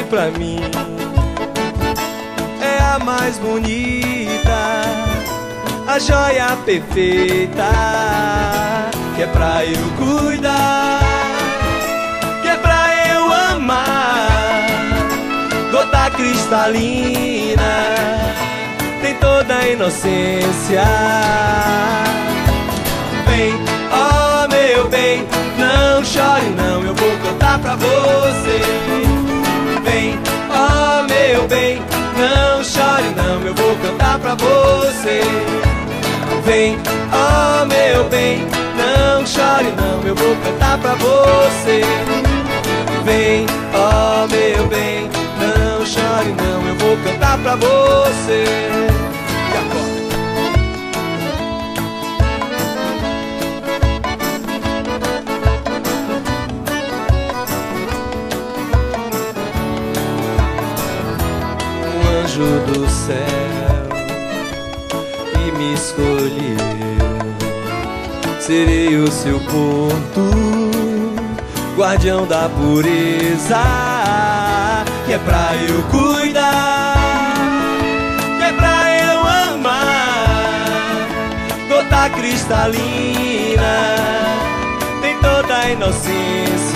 pra mim é a mais bonita, a joia perfeita, que é pra eu cuidar, que é pra eu amar. Gota cristalina, tem toda a inocência. Vem, ó meu bem, não chore não, eu vou cantar pra você. Vem, ó meu bem, não chore não, eu vou cantar pra você. Vem, ó meu bem, não chore não, eu vou cantar pra você. Vem, ó meu bem, não chore não, eu vou cantar pra você. E agora? Um anjo do céu que me escolheu, serei o seu porto, guardião da pureza, que é pra eu cuidar, que é pra eu amar. Gota cristalina, tem toda a inocência.